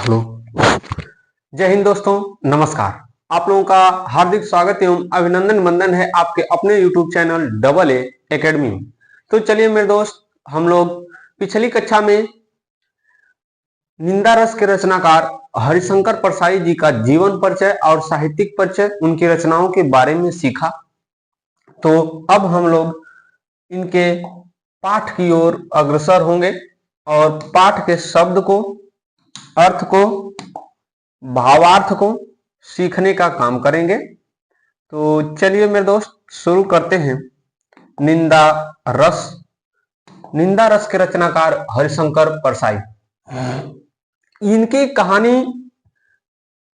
Hello. जय हिंद दोस्तों, नमस्कार। आप लोगों का हार्दिक स्वागत एवं अभिनंदन वंदन है आपके अपने YouTube channel double A academy में। तो चलिए मेरे दोस्त, हम लोग पिछली कक्षा में निंदा रस के रचनाकार हरिशंकर परसाई जी का जीवन परिचय और साहित्यिक परिचय, उनकी रचनाओं के बारे में सीखा। तो अब हम लोग इनके पाठ की ओर अग्रसर होंगे और पाठ के शब्द को, अर्थ को, भावार्थ को सीखने का काम करेंगे। तो चलिए मेरे दोस्त, शुरू करते हैं। निंदा रस। निंदा रस के रचनाकार हरिशंकर परसाई। इनकी कहानी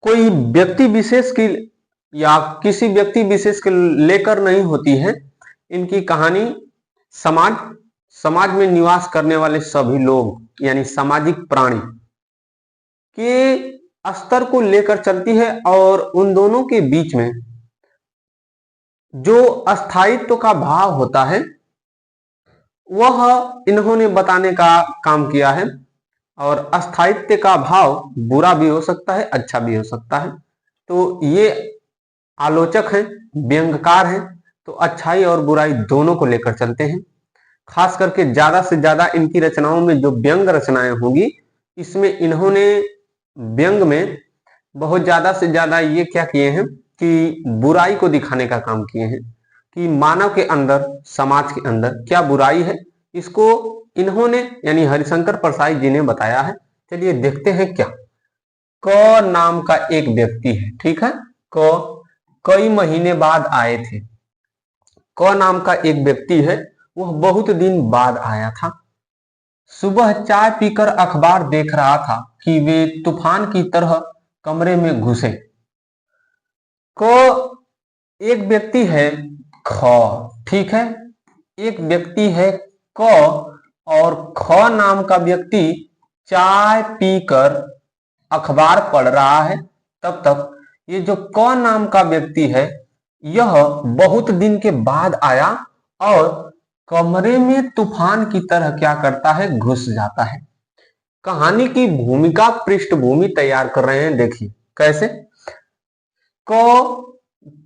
कोई व्यक्ति विशेष की या किसी व्यक्ति विशेष के लेकर नहीं होती है। इनकी कहानी समाज में निवास करने वाले सभी लोग यानी सामाजिक प्राणी के स्तर को लेकर चलती है और उन दोनों के बीच में जो अस्थायित्व का भाव होता है वह इन्होंने बताने का काम किया है। और अस्थायित्व का भाव बुरा भी हो सकता है, अच्छा भी हो सकता है। तो ये आलोचक हैं, व्यंग्यकार हैं, तो अच्छाई और बुराई दोनों को लेकर चलते हैं। खास करके ज्यादा से ज्यादा इनकी रचनाओं में जो व्यंग रचनाएं होंगी, इसमें इन्होंने व्यंग में बहुत ज्यादा से ज्यादा ये क्या किए हैं कि बुराई को दिखाने का काम किए हैं कि मानव के अंदर, समाज के अंदर क्या बुराई है, इसको इन्होंने यानी हरिशंकर परसाई जी ने बताया है। चलिए देखते हैं क्या। क नाम का एक व्यक्ति है, ठीक है। कई महीने बाद आए थे। क नाम का एक व्यक्ति है, वह बहुत दिन बाद आया था। सुबह चाय पीकर अखबार देख रहा था कि वे तूफान की तरह कमरे में घुसे। को एक व्यक्ति है ख, ठीक है। एक व्यक्ति है क और ख नाम का व्यक्ति चाय पीकर अखबार पढ़ रहा है। तब तक ये जो क नाम का व्यक्ति है यह बहुत दिन के बाद आया और कमरे में तूफान की तरह क्या करता है, घुस जाता है। कहानी की भूमिका पृष्ठभूमि तैयार कर रहे हैं, देखिए कैसे।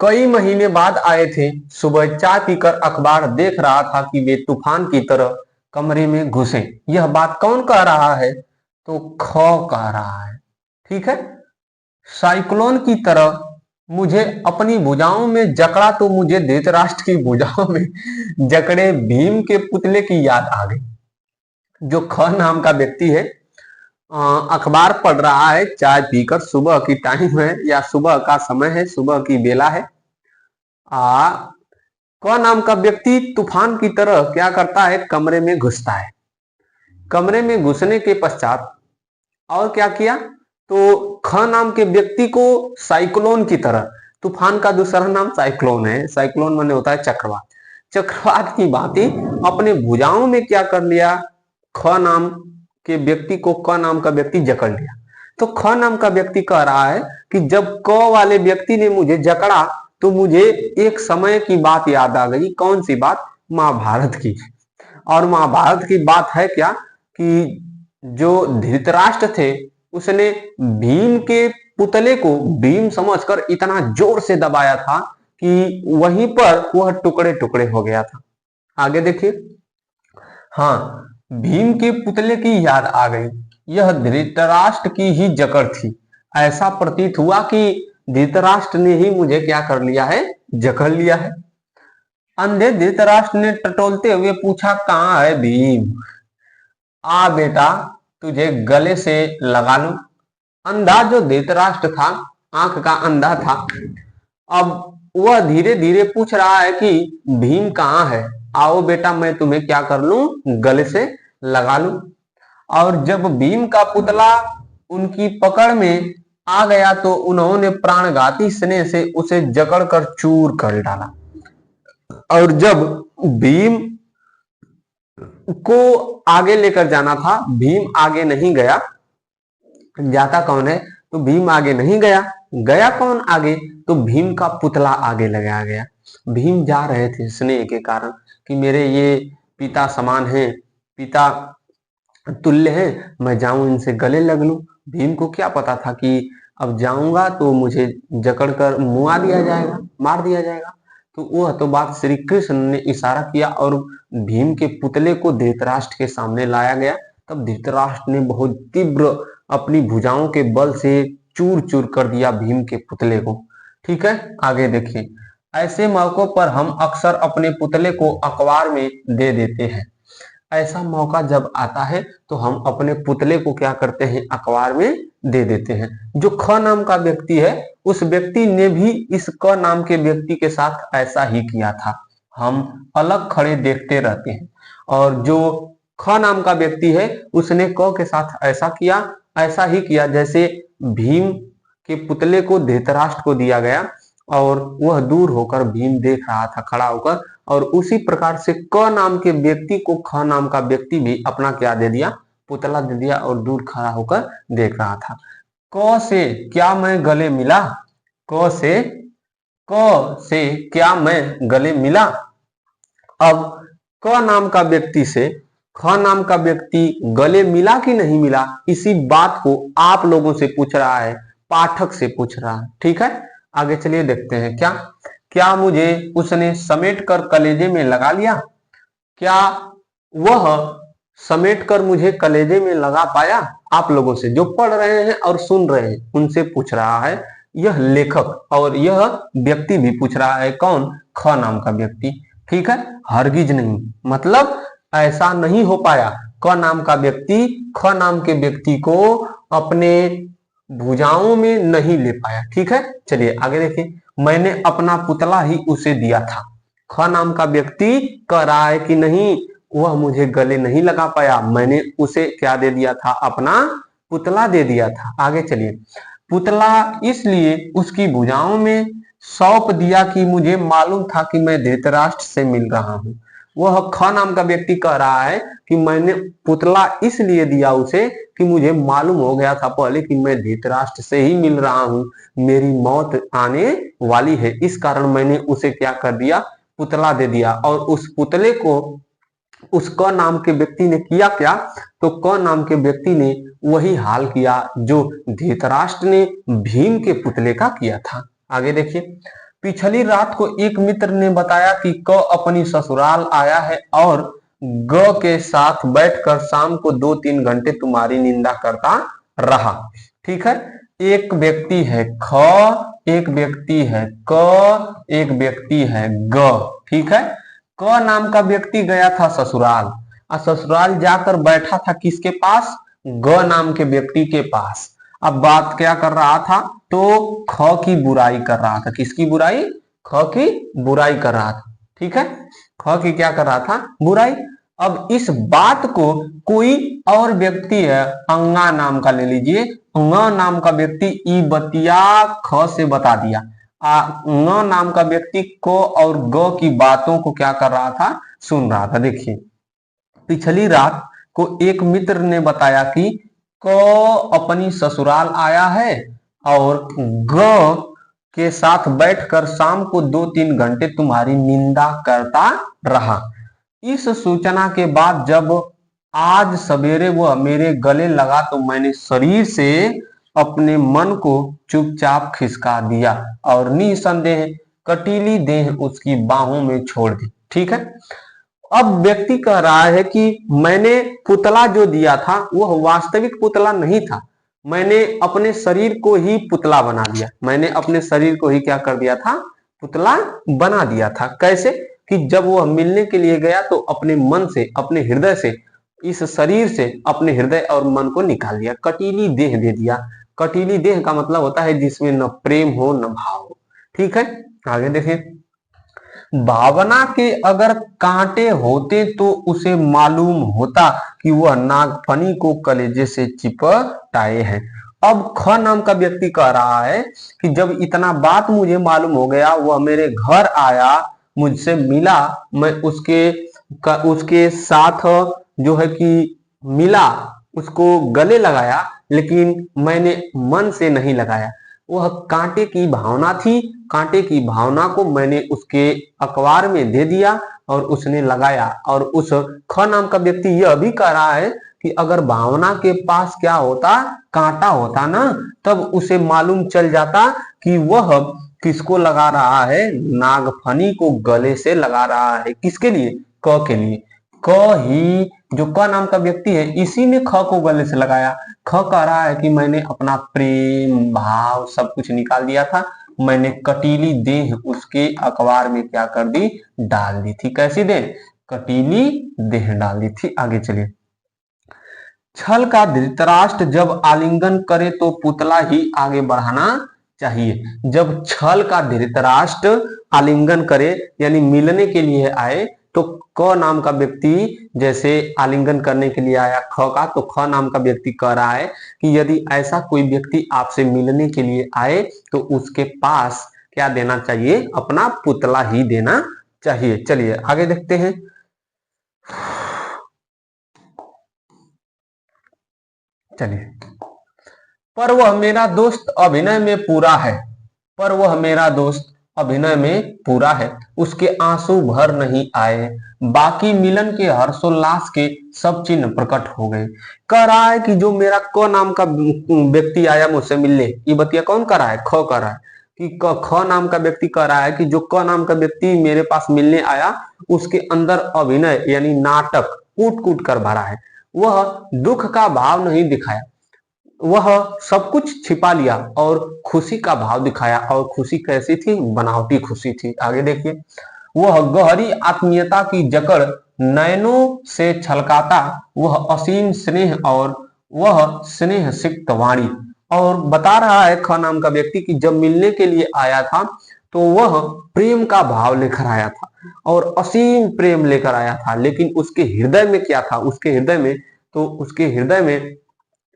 कई महीने बाद आए थे। सुबह चाय पीकर अखबार देख रहा था कि वे तूफान की तरह कमरे में घुसे। यह बात कौन कह रहा है? तो ख कह रहा है, ठीक है। साइक्लोन की तरह मुझे अपनी भुजाओं में जकड़ा तो मुझे धृतराष्ट्र की भुजाओं में जकड़े भीम के पुतले की याद आ गई। जो ख नाम का व्यक्ति है अखबार पढ़ रहा है चाय पीकर, सुबह की टाइम है या सुबह का समय है, सुबह की बेला है। क नाम का व्यक्ति तूफान की तरह क्या करता है, कमरे में घुसता है। कमरे में घुसने के पश्चात और क्या किया, तो ख नाम के व्यक्ति को साइक्लोन की तरह, तूफान का दूसरा नाम साइक्लोन है। साइक्लोन माने होता है चक्रवात। चक्रवात की भांति अपने भुजाओं में क्या कर लिया, ख नाम के व्यक्ति को क नाम का व्यक्ति जकड़ लिया। तो ख नाम का व्यक्ति कह रहा है कि जब क वाले व्यक्ति ने मुझे जकड़ा तो मुझे एक समय की बात याद आ गई। कौन सी बात? महाभारत की। और महाभारत की बात है क्या कि जो धृतराष्ट्र थे उसने भीम के पुतले को भीम समझकर इतना जोर से दबाया था कि वहीं पर वह टुकड़े टुकड़े हो गया था। आगे देखिए। हाँ, भीम के पुतले की याद आ गई। यह धृतराष्ट्र की ही जकड़ थी। ऐसा प्रतीत हुआ कि धृतराष्ट्र ने ही मुझे क्या कर लिया है, जकड़ लिया है। अंधे धृतराष्ट्र ने टटोलते हुए पूछा, कहाँ है भीम? आ बेटा, तुझे गले से लगा लूं। अंधा जो धृतराष्ट्र था, आंख का अंधा था, अब वह धीरे धीरे पूछ रहा है कि भीम कहाँ है, आओ बेटा मैं तुम्हें क्या कर लूं, गले से लगा लूं। और जब भीम का पुतला उनकी पकड़ में आ गया तो उन्होंने प्राणघाती स्नेह से उसे जकड़कर चूर कर डाला। और जब भीम को आगे लेकर जाना था, भीम आगे नहीं गया। जाता कौन है? तो भीम आगे नहीं गया। गया कौन आगे? तो भीम का पुतला आगे लगाया गया। भीम जा रहे थे स्नेह के कारण कि मेरे ये पिता समान हैं, पिता तुल्य हैं, मैं जाऊं इनसे गले लग लूं। भीम को क्या पता था कि अब जाऊंगा तो मुझे जकड़कर मुआ दिया जाएगा, मार दिया जाएगा। तो वह तो बात श्री कृष्ण ने इशारा किया और भीम के पुतले को धृतराष्ट्र के सामने लाया गया। तब धृतराष्ट्र ने बहुत तीव्र अपनी भुजाओं के बल से चूर चूर कर दिया भीम के पुतले को। ठीक है, आगे देखिए। ऐसे मौकों पर हम अक्सर अपने पुतले को अखबार में दे देते हैं। ऐसा मौका जब आता है तो हम अपने पुतले को क्या करते हैं, अखबार में दे देते हैं। जो ख नाम का व्यक्ति है, उस व्यक्ति ने भी इस क नाम के व्यक्ति के साथ ऐसा ही किया था। हम अलग खड़े देखते रहते हैं। और जो ख नाम का व्यक्ति है, उसने क के साथ ऐसा ही किया जैसे भीम के पुतले को धृतराष्ट्र को दिया गया और वह दूर होकर भीम देख रहा था खड़ा होकर। और उसी प्रकार से क नाम के व्यक्ति को ख नाम का व्यक्ति भी अपना क्या दे दिया, पुतला दे दिया और दूर खड़ा होकर देख रहा था। क से क्या मैं गले मिला, क से क्या मैं गले मिला। अब क नाम का व्यक्ति से ख नाम का व्यक्ति गले मिला कि नहीं मिला, इसी बात को आप लोगों से पूछ रहा है, पाठक से पूछ रहा है। ठीक है, आगे चलिए देखते हैं। क्या क्या मुझे उसने समेट कर कलेजे में लगा लिया, क्या वह समेट कर मुझे कलेजे में लगा पाया। आप लोगों से जो पढ़ रहे हैं और सुन रहे हैं उनसे पूछ रहा है यह लेखक, और यह व्यक्ति भी पूछ रहा है। कौन, ख नाम का व्यक्ति। ठीक है, हरगिज नहीं, मतलब ऐसा नहीं हो पाया। क नाम का व्यक्ति ख नाम के व्यक्ति को अपने भुजाओं में नहीं ले पाया। ठीक है, चलिए आगे देखिए। मैंने अपना पुतला ही उसे दिया था। ख नाम का व्यक्ति कह रहा है कि नहीं, वह मुझे गले नहीं लगा पाया, मैंने उसे क्या दे दिया था, अपना पुतला दे दिया था। आगे चलिए। पुतला इसलिए उसकी भुजाओं में सौंप दिया कि मुझे मालूम था कि मैं धृतराष्ट्र से मिल रहा हूं। वह ख नाम का व्यक्ति कह रहा है कि मैंने पुतला इसलिए दिया उसे कि मुझे मालूम हो गया था पहले कि मैं धृतराष्ट्र से ही मिल रहा हूं, मेरी मौत आने वाली है, इस कारण मैंने उसे क्या कर दिया, पुतला दे दिया। और उस पुतले को उस क नाम के व्यक्ति ने किया क्या, तो क नाम के व्यक्ति ने वही हाल किया जो धृतराष्ट्र ने भीम के पुतले का किया था। आगे देखिए। पिछली रात को एक मित्र ने बताया कि क अपनी ससुराल आया है और ग के साथ बैठकर शाम को 2-3 घंटे तुम्हारी निंदा करता रहा। ठीक है, एक व्यक्ति है ख, एक व्यक्ति है क, एक व्यक्ति है ग। ठीक है, क नाम का व्यक्ति गया था ससुराल और ससुराल जाकर बैठा था किसके पास, ग नाम के व्यक्ति के पास। अब बात क्या कर रहा था, तो ख की बुराई कर रहा था। किसकी बुराई, ख की बुराई कर रहा था। ठीक है, ख की क्या कर रहा था, बुराई। अब इस बात को कोई और व्यक्ति है, अंगा नाम का ले लीजिए, अंगा नाम का व्यक्ति ई बतिया ख से बता दिया। अंगा नाम का व्यक्ति को और ग की बातों को क्या कर रहा था, सुन रहा था। देखिए, पिछली रात को एक मित्र ने बताया कि क अपनी ससुराल आया है और ग के साथ बैठकर शाम को 2-3 घंटे तुम्हारी निंदा करता रहा। इस सूचना के बाद जब आज सवेरे वह मेरे गले लगा तो मैंने शरीर से अपने मन को चुपचाप खिसका दिया और निसंदेह कटीली देह उसकी बाहों में छोड़ दी। ठीक है, अब व्यक्ति कह रहा है कि मैंने पुतला जो दिया था वह वास्तविक पुतला नहीं था, मैंने अपने शरीर को ही पुतला बना दिया। मैंने अपने शरीर को ही क्या कर दिया था, पुतला बना दिया था। कैसे कि जब वह मिलने के लिए गया तो अपने मन से, अपने हृदय से, इस शरीर से अपने हृदय और मन को निकाल दिया, कटीली देह दे दिया। कटीली देह का मतलब होता है जिसमें न प्रेम हो न भाव हो। ठीक है, आगे देखें। भावना के अगर कांटे होते तो उसे मालूम होता कि वह नागफनी को कलेजे से चिपटाए हैं। अब ख नाम का व्यक्ति कह रहा है कि जब इतना बात मुझे मालूम हो गया, वह मेरे घर आया, मुझसे मिला, मैं उसके साथ जो है कि मिला, उसको गले लगाया, लेकिन मैंने मन से नहीं लगाया। वह कांटे की भावना थी, कांटे की भावना को मैंने उसके अखबार में दे दिया और उसने लगाया। और उस ख नाम का व्यक्ति यह भी कह रहा है कि कि अगर भावना के पास क्या होता, कांटा होता ना, तब उसे मालूम चल जाता कि वह किसको लगा रहा है, नागफनी को गले से लगा रहा है। किसके लिए? क के लिए। क ही, जो क नाम का व्यक्ति है, इसी ने ख को गले से लगाया। ख कह रहा है कि मैंने अपना प्रेम भाव सब कुछ निकाल दिया था, मैंने कटीली देह उसके अखबार में क्या कर दी, डाल दी थी। कैसी देह? कटीली देह डाल दी थी। आगे चलिए। छल का धृतराष्ट्र जब आलिंगन करे तो पुतला ही आगे बढ़ाना चाहिए। जब छल का धृतराष्ट्र आलिंगन करे यानी मिलने के लिए आए, तो क नाम का व्यक्ति जैसे आलिंगन करने के लिए आया ख का, तो ख नाम का व्यक्ति कह रहा है कि यदि ऐसा कोई व्यक्ति आपसे मिलने के लिए आए तो उसके पास क्या देना चाहिए, अपना पुतला ही देना चाहिए। चलिए आगे देखते हैं। चलिए। पर वह मेरा दोस्त अभिनय में पूरा है, पर वह मेरा दोस्त अभिनय में पूरा है, उसके आंसू भर नहीं आए, बाकी मिलन के हर्षोल्लास के सब चिन्ह प्रकट हो गए। कह रहा है कि जो मेरा क नाम का व्यक्ति आया मुझसे मिलने, ये बतिया कौन कर रहा है? ख कर रहा है कि ख नाम का व्यक्ति कह रहा है कि जो क नाम का व्यक्ति मेरे पास मिलने आया, उसके अंदर अभिनय यानी नाटक कूट कूट कर भरा है। वह दुख का भाव नहीं दिखाया, वह सब कुछ छिपा लिया और खुशी का भाव दिखाया। और खुशी कैसी थी? बनावटी खुशी थी। आगे देखिए। वह गहरी आत्मीयता की जकड़ नयनों से छलकाता, वह असीम स्नेह और वह स्नेह सिक्त वाणी। और बता रहा है ख नाम का व्यक्ति कि जब मिलने के लिए आया था तो वह प्रेम का भाव लेकर आया था और असीम प्रेम लेकर आया था, लेकिन उसके हृदय में क्या था? उसके हृदय में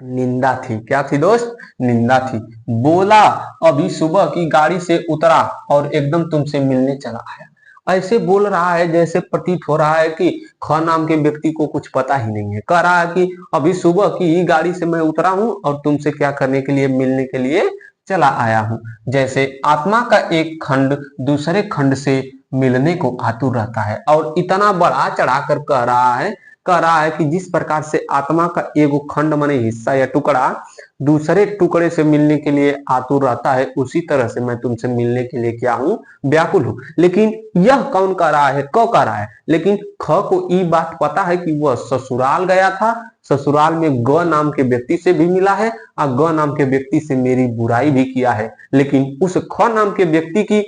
निंदा थी। क्या थी दोस्त? निंदा थी। बोला अभी सुबह की गाड़ी से उतरा और एकदम तुमसे मिलने चला आया। ऐसे बोल रहा है जैसे प्रतीत हो रहा है कि ख नाम के व्यक्ति को कुछ पता ही नहीं है। कह रहा है कि अभी सुबह की ही गाड़ी से मैं उतरा हूं और तुमसे क्या करने के लिए, मिलने के लिए चला आया हूं। जैसे आत्मा का एक खंड दूसरे खंड से मिलने को आतुर रहता है। और इतना बढ़ा चढ़ाकर कह रहा है कि जिस प्रकार से आत्मा का एगो खंड माने हिस्सा या टुकड़ा दूसरे टुकड़े से मिलने के लिए आतुर रहता है, उसी तरह से मैं तुमसे मिलने के लिए क्या हूं? व्याकुल हूं। लेकिन यह कौन कह रहा है? क कह रहा है। लेकिन ख को ये बात पता है कि वह ससुराल गया था, ससुराल में ग नाम के व्यक्ति से भी मिला है और ग नाम के व्यक्ति से मेरी बुराई भी किया है। लेकिन उस ख नाम के व्यक्ति की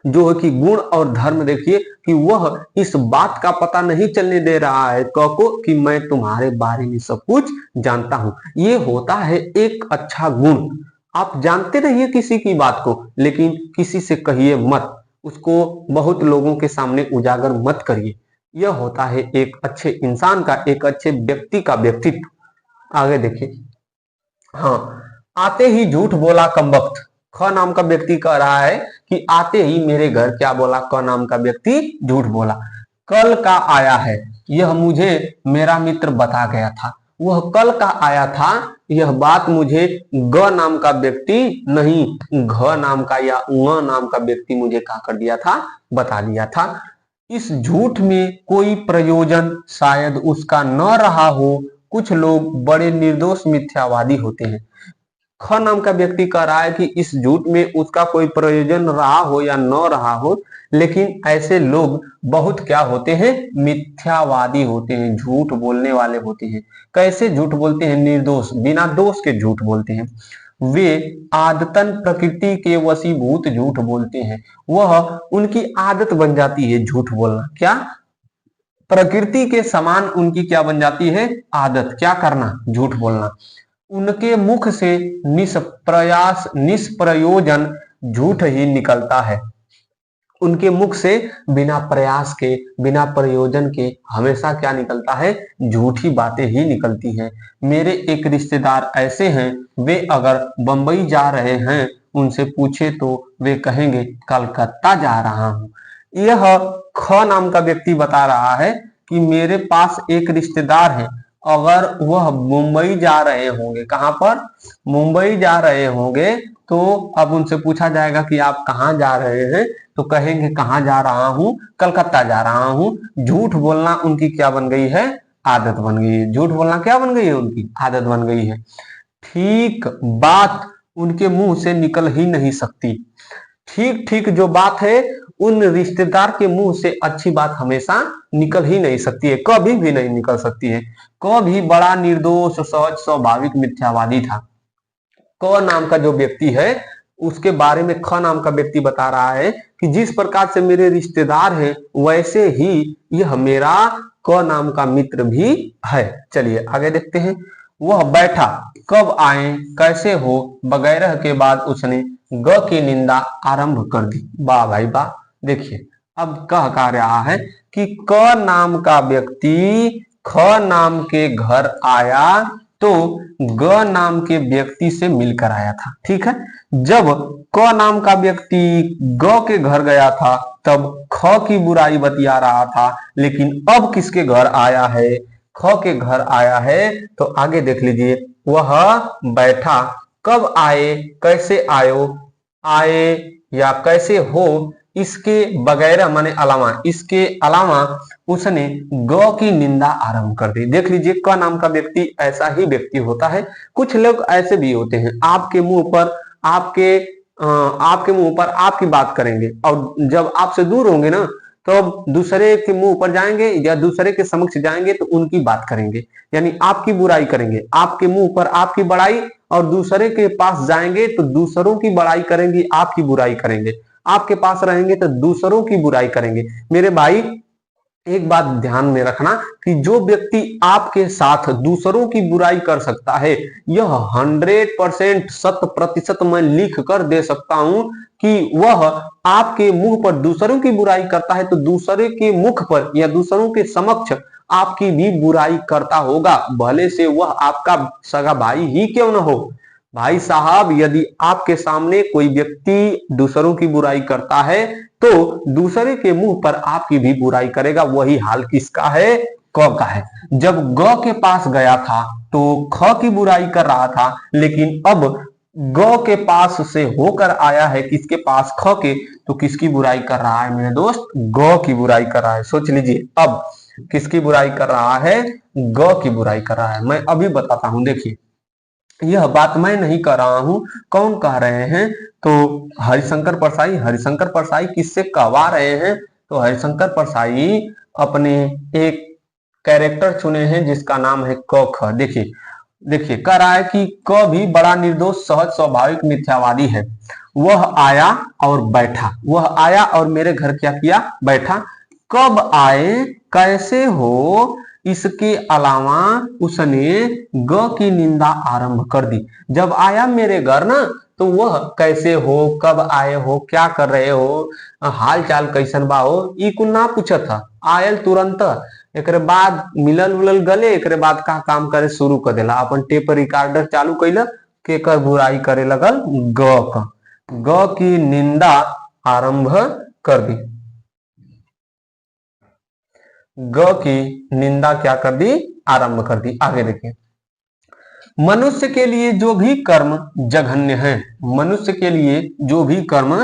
जो है कि गुण और धर्म देखिए कि वह इस बात का पता नहीं चलने दे रहा है क को कि मैं तुम्हारे बारे में सब कुछ जानता हूं। ये होता है एक अच्छा गुण। आप जानते रहिए किसी की बात को, लेकिन किसी से कहिए मत, उसको बहुत लोगों के सामने उजागर मत करिए। यह होता है एक अच्छे इंसान का, एक अच्छे व्यक्ति का व्यक्तित्व। आगे देखिए। हाँ, आते ही झूठ बोला कमबख्त। ख नाम का व्यक्ति कह रहा है कि आते ही मेरे घर क्या बोला? क नाम का व्यक्ति झूठ बोला। कल का आया है, यह मुझे मेरा मित्र बता गया था। वह कल का आया था, यह बात मुझे ग नाम का व्यक्ति नहीं, घ नाम का या ङ नाम का व्यक्ति मुझे क्या कर दिया था? बता दिया था। इस झूठ में कोई प्रयोजन शायद उसका न रहा हो। कुछ लोग बड़े निर्दोष मिथ्यावादी होते हैं। ख नाम का व्यक्ति कह रहा है कि इस झूठ में उसका कोई प्रयोजन रहा हो या न रहा हो, लेकिन ऐसे लोग बहुत क्या होते हैं? मिथ्यावादी होते हैं, झूठ बोलने वाले होते हैं। कैसे झूठ बोलते हैं? निर्दोष, बिना दोष के झूठ बोलते हैं। वे आदतन प्रकृति के वशीभूत झूठ बोलते हैं। वह उनकी आदत बन जाती है झूठ बोलना। क्या? प्रकृति के समान उनकी क्या बन जाती है? आदत। क्या करना? झूठ बोलना। उनके मुख से निष्प्रयोजन झूठ ही निकलता है। उनके मुख से बिना प्रयास के, बिना प्रयोजन के हमेशा क्या निकलता है? झूठी बातें ही निकलती हैं। मेरे एक रिश्तेदार ऐसे हैं, वे अगर बंबई जा रहे हैं, उनसे पूछे तो वे कहेंगे कलकत्ता जा रहा हूं। यह ख नाम का व्यक्ति बता रहा है कि मेरे पास एक रिश्तेदार है, अगर वह मुंबई जा रहे होंगे, कहां पर? मुंबई जा रहे होंगे, तो अब उनसे पूछा जाएगा कि आप कहाँ जा रहे हैं, तो कहेंगे कहाँ जा रहा हूं? कलकत्ता जा रहा हूं। झूठ बोलना उनकी क्या बन गई है? आदत बन गई है। झूठ बोलना क्या बन गई है? उनकी आदत बन गई है। ठीक बात उनके मुंह से निकल ही नहीं सकती। ठीक ठीक जो बात है उन रिश्तेदार के मुंह से अच्छी बात हमेशा निकल ही नहीं सकती है, कभी भी नहीं निकल सकती है। कभी बड़ा निर्दोष सहज स्वाभाविक मिथ्यावादी था। क नाम का जो व्यक्ति है उसके बारे में ख नाम का व्यक्ति बता रहा है कि जिस प्रकार से मेरे रिश्तेदार हैं वैसे ही यह मेरा क नाम का मित्र भी है। चलिए आगे देखते हैं। वह बैठा, कब आए, कैसे हो वगैरह के बाद उसने ग की निंदा आरंभ कर दी। वाह भाई वाह। देखिए अब कह रहा है कि क नाम का व्यक्ति ख नाम के घर आया तो ग नाम के व्यक्ति से मिलकर आया था। ठीक है, जब क नाम का व्यक्ति ग के घर गया था तब ख की बुराई बतिया रहा था, लेकिन अब किसके घर आया है? ख के घर आया है। तो आगे देख लीजिए। वह बैठा, कब आए, कैसे आयो, आए या कैसे हो, इसके वगैरह माने अलावा, इसके अलावा उसने ग की निंदा आरंभ कर दी। देख लीजिए क नाम का व्यक्ति ऐसा ही व्यक्ति होता है। कुछ लोग ऐसे भी होते हैं, आपके मुंह पर आपकी बात करेंगे और जब आपसे दूर होंगे ना तो दूसरे के मुंह पर जाएंगे या दूसरे के समक्ष जाएंगे तो उनकी बात करेंगे, यानी आपकी बुराई करेंगे। आपके मुंह पर आपकी बड़ाई और दूसरे के पास जाएंगे तो दूसरों की बड़ाई करेंगे, आपकी बुराई करेंगे। आपके पास रहेंगे तो दूसरों की बुराई करेंगे। मेरे भाई एक बात ध्यान में रखना कि जो व्यक्ति आपके साथ दूसरों की बुराई कर सकता है, यह 100% 100% मैं लिख कर दे सकता हूं कि वह आपके मुंह पर दूसरों की बुराई करता है तो दूसरे के मुख पर या दूसरों के समक्ष आपकी भी बुराई करता होगा, भले से वह आपका सगा भाई ही क्यों न हो। भाई साहब, यदि आपके सामने कोई व्यक्ति दूसरों की बुराई करता है तो दूसरे के मुंह पर आपकी भी बुराई करेगा। वही हाल किसका है? क का है। जब ग के पास गया था तो ख की बुराई कर रहा था, लेकिन अब ग के पास से होकर आया है किसके पास? ख के। तो किसकी बुराई कर रहा है मेरे दोस्त? ग की बुराई कर रहा है। सोच लीजिए अब किसकी बुराई कर रहा है? ग की बुराई कर रहा है। मैं अभी बताता हूं। देखिए यह बात मैं नहीं कर रहा हूं, कौन कह रहे हैं? तो हरिशंकर परसाई। हरिशंकर परसाई किससे कहवा रहे हैं? तो हरिशंकर परसाई अपने एक कैरेक्टर चुने हैं जिसका नाम है क ख। देखिए देखिए कह रहा है कि क भी बड़ा निर्दोष सहज स्वाभाविक मिथ्यावादी है। वह आया और बैठा। वह आया और मेरे घर क्या किया? बैठा। कब आए, कैसे हो, इसके अलावा उसने ग की निंदा आरंभ कर दी। जब आया मेरे घर ना तो वह कैसे हो, कब आए हो, क्या कर रहे हो, हाल चाल कैसन बा हो, ई कुल ना पूछत था। आयल तुरंत, एक बाद मिलल उलल गले, एक बाद का काम करे शुरू कर देला। अपन टेप रिकॉर्डर चालू कैला, केकर बुराई करे लगल? ग की निंदा आरंभ कर दी। ग की निंदा क्या कर दी? आरंभ कर दी। आगे देखिए। मनुष्य के लिए जो भी कर्म जघन्य है, मनुष्य के लिए जो भी कर्म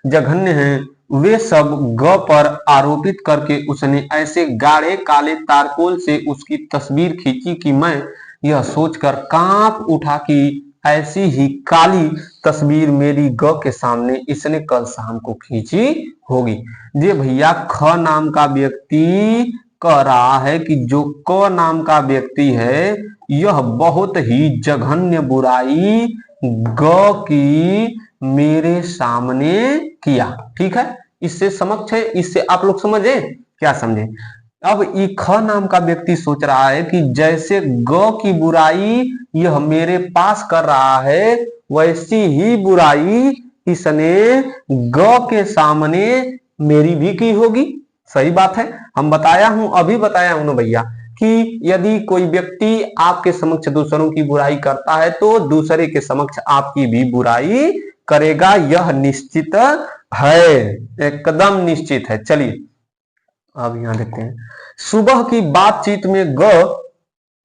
जघन्य है वे सब ग पर आरोपित करके उसने ऐसे गाढ़े काले तारकोल से उसकी तस्वीर खींची कि मैं यह सोचकर कांप उठा कि ऐसी ही काली तस्वीर मेरी ग के सामने इसने कल शाम को खींची होगी। ये भैया ख नाम का व्यक्ति कह रहा है कि जो क नाम का व्यक्ति है यह बहुत ही जघन्य बुराई ग की मेरे सामने किया। ठीक है, इससे समक्ष है, इससे आप लोग समझे? क्या समझे? अब ये ख नाम का व्यक्ति सोच रहा है कि जैसे ग की बुराई यह मेरे पास कर रहा है वैसी ही बुराई इसने ग के सामने मेरी भी की होगी। सही बात है, हम बताया हूं, अभी बताया हूं ना भैया कि यदि कोई व्यक्ति आपके समक्ष दूसरों की बुराई करता है तो दूसरे के समक्ष आपकी भी बुराई करेगा। यह निश्चित है, एकदम निश्चित है। चलिए अब यहां देखते हैं। सुबह की बातचीत में ग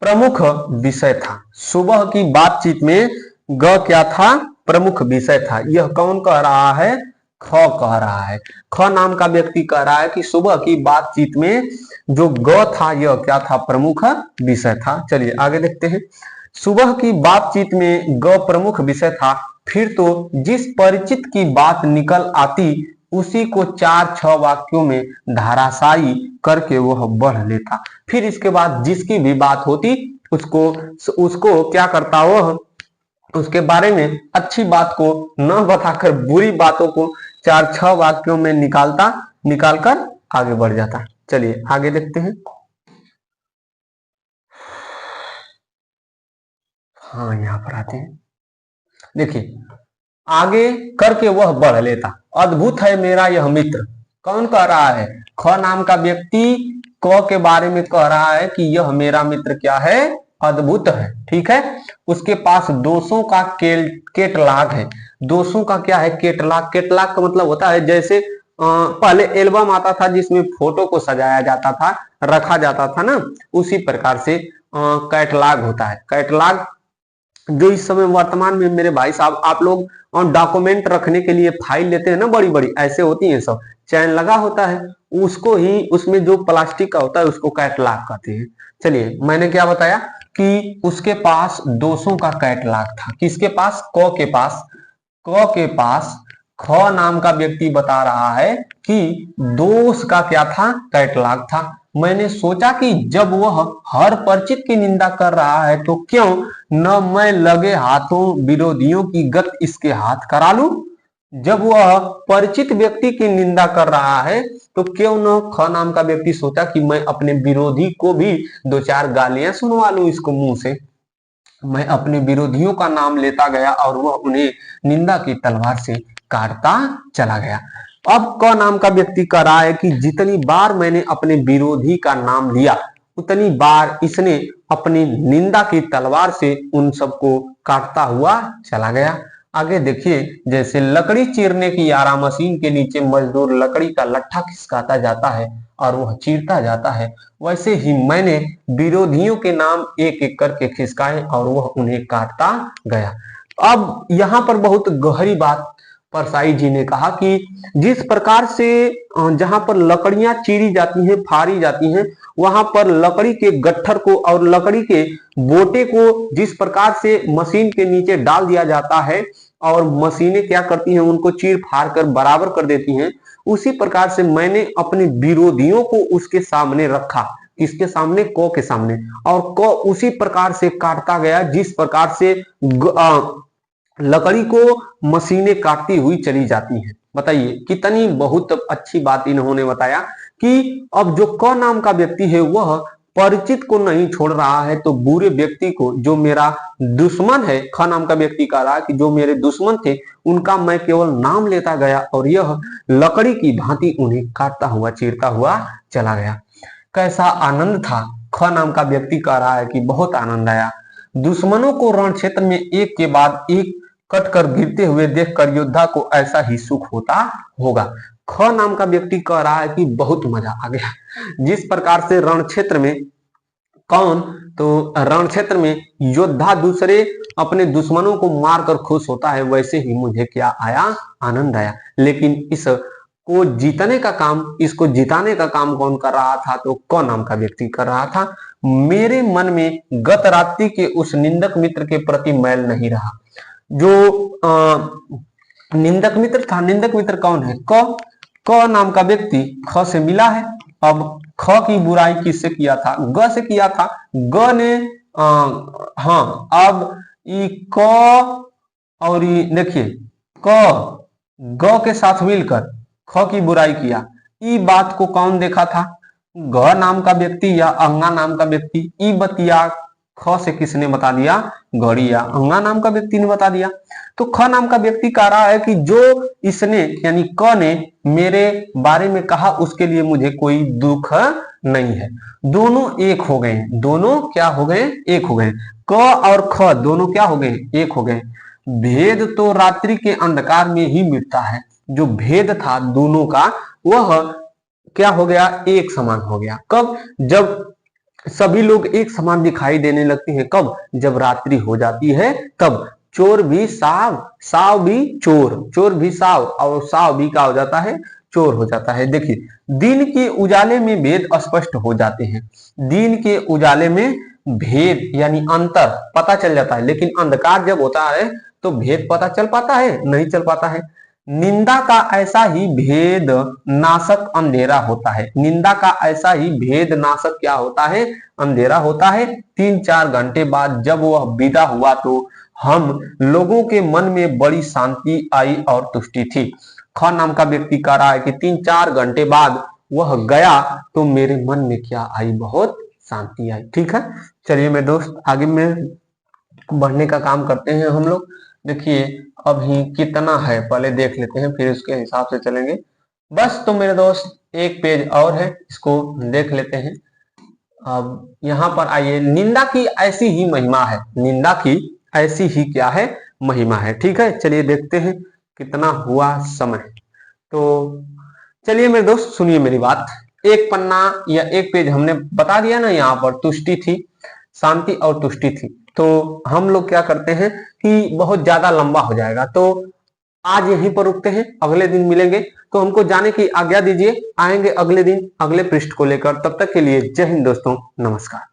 प्रमुख विषय था। सुबह की बातचीत में ग क्या था? प्रमुख विषय था। यह कौन कह रहा है? ख कह रहा है। ख नाम का व्यक्ति कह रहा है कि सुबह की बातचीत में जो ग था यह क्या था, प्रमुख विषय था। चलिए आगे देखते हैं। सुबह की बातचीत में ग प्रमुख विषय था, फिर तो जिस परिचित की बात निकल आती उसी को 4-6 वाक्यों में धाराशायी करके वह बढ़ लेता। फिर इसके बाद जिसकी भी बात होती उसको उसको क्या करता, वह उसके बारे में अच्छी बात को न बताकर बुरी बातों को 4-6 वाक्यों में निकालकर आगे बढ़ जाता। चलिए आगे देखते हैं। हाँ यहाँ पर आते हैं। देखिए आगे करके वह बढ़ लेता। अद्भुत है मेरा यह मित्र। कौन कह रहा है? ख नाम का व्यक्ति क के बारे में कह रहा है कि यह मेरा मित्र क्या है, अद्भुत है। ठीक है, उसके पास दोषों का केटलाग है। दोषों का क्या है? केटलाग। केटलाग का मतलब होता है जैसे पहले एल्बम आता था जिसमें फोटो को सजाया जाता था, रखा जाता था ना, उसी प्रकार से कैटलाग होता है। कैटलाग जो इस समय वर्तमान में मेरे भाई साहब आप लोग डॉक्यूमेंट रखने के लिए फाइल लेते हैं ना, बड़ी बड़ी ऐसे होती हैं, सब चैन लगा होता है, उसको ही उसमें जो प्लास्टिक का होता है उसको कैटलॉग कहते हैं। चलिए मैंने क्या बताया कि उसके पास दोषों का कैटलॉग था। किसके पास? क के पास। क के पास ख नाम का व्यक्ति बता रहा है कि दोष का क्या था? कैटलॉग था। मैंने सोचा कि जब वह हर परिचित की निंदा कर रहा है तो क्यों न मैं लगे हाथों विरोधियों की गत इसके हाथ करा लूं। जब वह परिचित व्यक्ति की निंदा कर रहा है तो क्यों न ख नाम का व्यक्ति सोचा कि मैं अपने विरोधी को भी 2-4 गालियां सुनवा लूं इसको मुंह से। मैं अपने विरोधियों का नाम लेता गया और वह उन्हें निंदा की तलवार से काटता चला गया। अब क नाम का व्यक्ति कह रहा है कि जितनी बार मैंने अपने विरोधी का नाम लिया उतनी बार इसने अपनी निंदा की तलवार से उन सबको काटता हुआ चला गया। आगे देखिए, जैसे लकड़ी चीरने की आरा मशीन के नीचे मजदूर लकड़ी का लट्ठा खिसकाता जाता है और वह चीरता जाता है, वैसे ही मैंने विरोधियों के नाम एक एक करके खिसकाए और वह उन्हें काटता गया। अब यहाँ पर बहुत गहरी बात परसाई जी ने कहा कि जिस प्रकार से जहां पर लकड़ियां चीरी जाती हैं, फाड़ी जाती हैं, वहां पर लकड़ी के गट्ठर को और लकड़ी के बोटे को जिस प्रकार से मशीन के नीचे डाल दिया जाता है और मशीनें क्या करती हैं, उनको चीर फाड़ कर बराबर कर देती हैं, उसी प्रकार से मैंने अपने विरोधियों को उसके सामने रखा। किसके सामने? क के सामने। और क उसी प्रकार से काटता गया जिस प्रकार से लकड़ी को मशीनें काटती हुई चली जाती हैं। बताइए कितनी बहुत अच्छी बात इन्होंने बताया कि अब जो क नाम का व्यक्ति है वह परिचित को नहीं छोड़ रहा है तो बुरे व्यक्ति को, जो मेरा दुश्मन है, ख नाम का व्यक्ति कह रहा है कि जो मेरे दुश्मन थे उनका मैं केवल नाम लेता गया और यह लकड़ी की भांति उन्हें काटता हुआ चीरता हुआ चला गया। कैसा आनंद था। ख नाम का व्यक्ति कह रहा है कि बहुत आनंद आया। दुश्मनों को रण क्षेत्र में एक के बाद एक कट कर गिरते हुए देखकर योद्धा को ऐसा ही सुख होता होगा। ख नाम का व्यक्ति कह रहा है कि बहुत मजा आ गया। जिस प्रकार से रण क्षेत्र में रण क्षेत्र में योद्धा दूसरे अपने दुश्मनों को मारकर खुश होता है, वैसे ही मुझे क्या आया? आनंद आया। लेकिन इसको जिताने का काम कौन कर रहा था? तो क नाम का व्यक्ति कर रहा था। मेरे मन में गत रात्रि के उस निंदक मित्र के प्रति मैल नहीं रहा। जो निंदक मित्र था, निंदक मित्र कौन है? क नाम का व्यक्ति ख से मिला है। अब ख की बुराई किससे किया था? ग से किया था। ग ने हाँ, अब ई क और देखिए क ग के साथ मिलकर ख की बुराई किया। ई बात को कौन देखा था? घ नाम का व्यक्ति या अंगा नाम का व्यक्ति। ई बतिया ख से किसने बता दिया? घड़ी या अंगा नाम का व्यक्ति ने बता दिया। तो ख नाम का व्यक्ति कह रहा है कि जो इसने यानी क ने मेरे बारे में कहा उसके लिए मुझे कोई दुख नहीं है। दोनों एक हो गए। दोनों क्या हो गए? एक हो गए। क और ख दोनों क्या हो गए? एक हो गए। भेद तो रात्रि के अंधकार में ही मिटता है। जो भेद था दोनों का वह क्या हो गया? एक समान हो गया। कब? जब सभी लोग एक समान दिखाई देने लगते हैं। कब? जब रात्रि हो जाती है तब। चोर भी साव, साव भी चोर, चोर भी साव और साव भी क्या हो जाता है? चोर हो जाता है। देखिए, दिन के उजाले में भेद स्पष्ट हो जाते हैं। दिन के उजाले में भेद यानी अंतर पता चल जाता है, लेकिन अंधकार जब होता है तो भेद पता चल पाता है? नहीं चल पाता है। निंदा का ऐसा ही भेद नाशक अंधेरा होता है। निंदा का ऐसा ही भेद नाशक क्या होता है? अंधेरा होता है। 3-4 घंटे बाद जब वह विदा हुआ तो हम लोगों के मन में बड़ी शांति आई और तुष्टि थी। ख नाम का व्यक्ति कह रहा है कि 3-4 घंटे बाद वह गया तो मेरे मन में क्या आई? बहुत शांति आई। ठीक है, चलिए मेरे दोस्त आगे में बढ़ने का काम करते हैं हम लोग। देखिए अभी कितना है पहले देख लेते हैं, फिर उसके हिसाब से चलेंगे। बस तो मेरे दोस्त एक पेज और है, इसको देख लेते हैं। अब यहाँ पर आइए, निंदा की ऐसी ही महिमा है। निंदा की ऐसी ही क्या है? महिमा है। ठीक है, चलिए देखते हैं कितना हुआ समय। तो चलिए मेरे दोस्त सुनिए मेरी बात। एक पन्ना या एक पेज हमने बता दिया ना, यहाँ पर तुष्टि थी, शांति और तुष्टि थी। तो हम लोग क्या करते हैं कि बहुत ज्यादा लंबा हो जाएगा, तो आज यहीं पर रुकते हैं, अगले दिन मिलेंगे। तो हमको जाने की आज्ञा दीजिए, आएंगे अगले दिन अगले पृष्ठ को लेकर। तब तक के लिए जय हिंद दोस्तों, नमस्कार।